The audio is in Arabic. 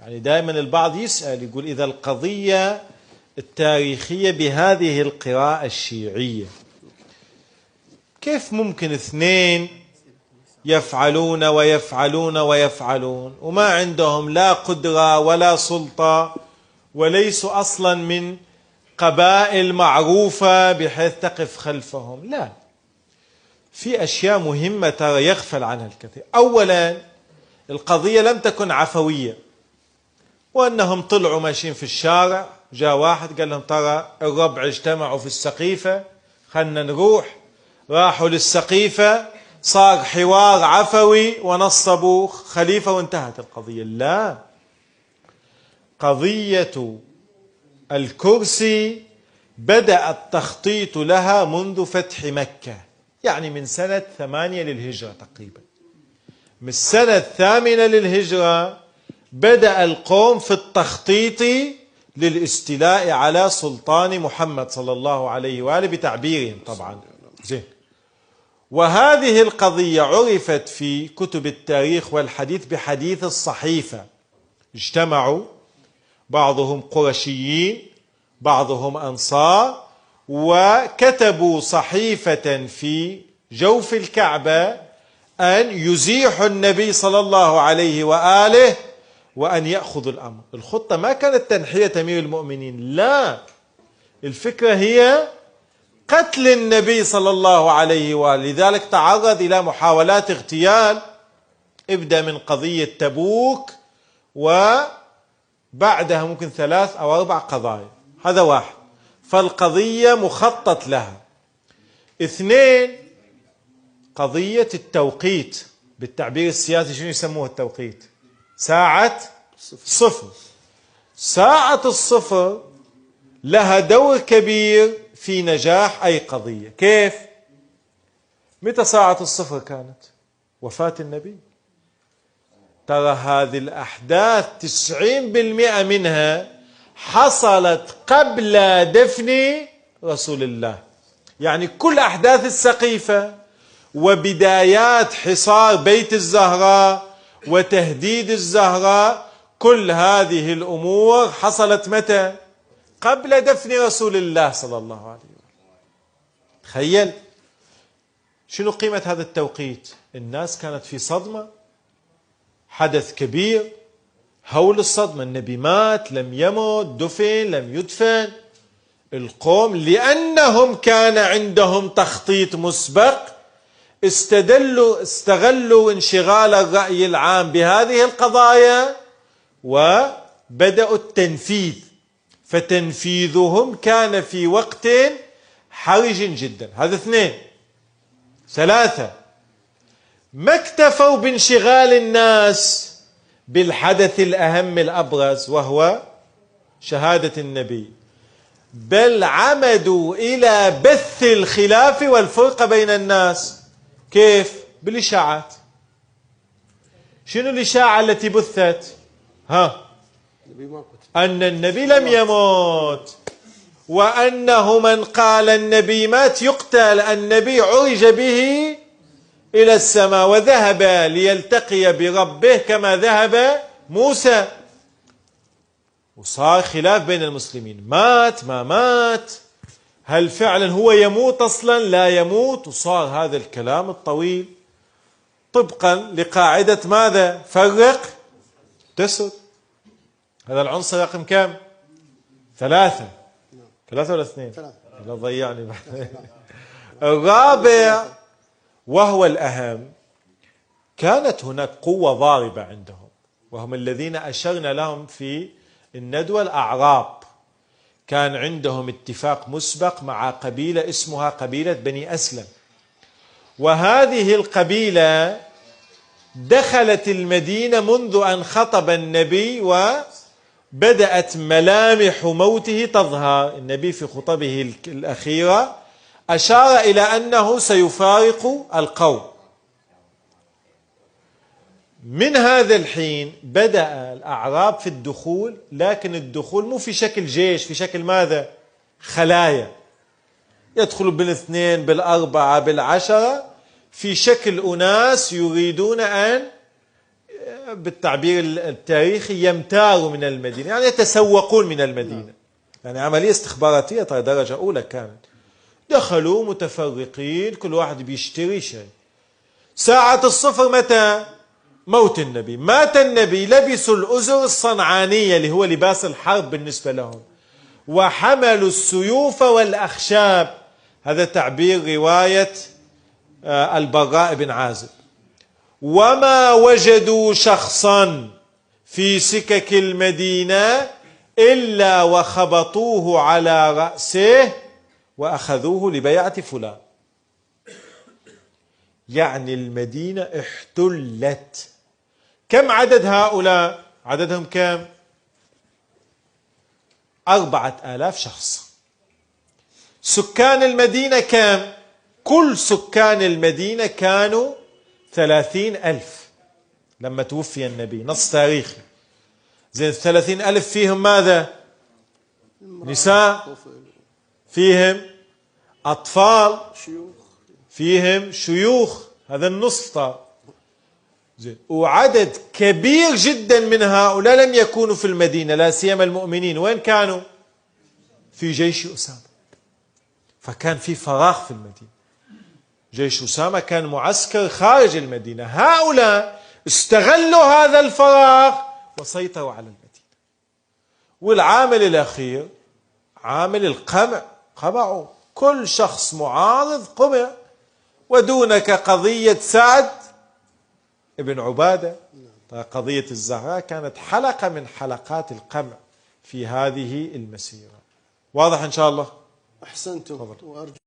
يعني دائما البعض يسأل يقول إذا القضية التاريخية بهذه القراءة الشيعية كيف ممكن اثنين يفعلون ويفعلون ويفعلون وما عندهم لا قدرة ولا سلطة وليسوا أصلا من قبائل معروفة بحيث تقف خلفهم؟ لا، في أشياء مهمة ترى يغفل عنها الكثير. أولا القضية لم تكن عفوية، وأنهم طلعوا ماشيين في الشارع، جاء واحد قال لهم ترى الربع اجتمعوا في السقيفة خلنا نروح، راحوا للسقيفة، صار حوار عفوي ونصبوا خليفة وانتهت القضية. لا، قضية الكرسي بدأ التخطيط لها منذ فتح مكة، يعني من سنة 8 للهجرة تقريبا. من السنة 8 للهجرة بدأ القوم في التخطيط للاستيلاء على سلطان محمد صلى الله عليه وآله بتعبيرهم طبعا. زين. وهذه القضية عرفت في كتب التاريخ والحديث بحديث الصحيفة. اجتمعوا بعضهم قرشيين بعضهم أنصار وكتبوا صحيفة في جوف الكعبة أن يزيحوا النبي صلى الله عليه وآله وأن يأخذوا الأمر. الخطة ما كانت تنحية أمير المؤمنين، لا، الفكرة هي قتل النبي صلى الله عليه وآله. لذلك تعرض إلى محاولات اغتيال، ابدأ من قضية تبوك وبعدها ممكن 3 أو 4 قضايا. هذا واحد، فالقضية مخطط لها. 2 قضية التوقيت، بالتعبير السياسي شنو يسموه التوقيت؟ ساعة صفر. ساعة الصفر لها دور كبير في نجاح أي قضية. كيف؟ متى ساعة الصفر كانت؟ وفاة النبي. ترى هذه الأحداث 90% منها حصلت قبل دفن رسول الله. يعني كل أحداث السقيفة وبدايات حصار بيت الزهراء وتهديد الزهراء، كل هذه الأمور حصلت متى؟ قبل دفن رسول الله صلى الله عليه وسلم. تخيل شنو قيمة هذا التوقيت. الناس كانت في صدمة، حدث كبير، هول الصدمة، النبي مات لم يمت، دفن لم يدفن. القوم لأنهم كان عندهم تخطيط مسبق استغلوا انشغال الرأي العام بهذه القضايا وبدأوا التنفيذ، فتنفيذهم كان في وقت حرج جدا. هذا 2. 3 ما اكتفوا بانشغال الناس بالحدث الأهم الأبرز وهو شهادة النبي، بل عمدوا إلى بث الخلاف والفرقة بين الناس. كيف؟ بالإشاعات. شنو الإشاعة التي بثت؟ أن النبي لم يموت، وأنه من قال النبي مات يقتل. النبي عرج به إلى السماء وذهب ليلتقي بربه كما ذهب موسى. وصار خلاف بين المسلمين، مات ما مات، هل فعلا هو يموت أصلا لا يموت. وصار هذا الكلام الطويل طبقا لقاعدة ماذا؟ فرق تسد. هذا العنصر رقم كم؟ 3 ولا 2؟ لا ضيعني. الرابع وهو الأهم، كانت هناك قوة ضاربة عندهم، وهم الذين أشرنا لهم في الندوة، الأعراب. كان عندهم اتفاق مسبق مع قبيلة اسمها قبيلة بني أسلم، وهذه القبيلة دخلت المدينة منذ أن خطب النبي وبدأت ملامح موته تظهر. النبي في خطبه الأخيرة أشار إلى أنه سيفارق القوم. من هذا الحين بدأ الأعراب في الدخول، لكن الدخول مو في شكل جيش، في شكل ماذا؟ خلايا، يدخلوا بال2 بال4 بال10 في شكل أناس يريدون أن بالتعبير التاريخي يمتاروا من المدينة، يعني يتسوقون من المدينة. يعني عملية استخباراتية درجة أولى كانت. دخلوا متفرقين، كل واحد بيشتري شيء. ساعة الصفر متى؟ موت النبي. مات النبي، لبسوا الأزر الصنعانية اللي هو لباس الحرب بالنسبة لهم، وحملوا السيوف والأخشاب. هذا تعبير رواية البراء بن عازب. وما وجدوا شخصا في سكك المدينة إلا وخبطوه على رأسه وأخذوه لبيعة فلان. يعني المدينة احتلت. كم عدد هؤلاء؟ عددهم كم؟ 4000 شخص. سكان المدينة كم؟ كل سكان المدينة كانوا 30,000 لما توفي النبي، نص تاريخي. زين 30,000 فيهم ماذا؟ نساء، فيهم أطفال، فيهم شيوخ، هذا النصف طار. زين. وعدد كبير جدا من هؤلاء لم يكونوا في المدينة، لا سيما المؤمنين. وين كانوا؟ في جيش أسامة. فكان في فراغ في المدينة. جيش أسامة كان معسكر خارج المدينة. هؤلاء استغلوا هذا الفراغ وسيطروا على المدينة. والعامل الأخير عامل القمع. قمعوا كل شخص معارض، قمع. ودونك قضية سعد ابن عبادة، قضية الزهراء كانت حلقة من حلقات القمع في هذه المسيرة. واضح إن شاء الله؟ أحسنتم.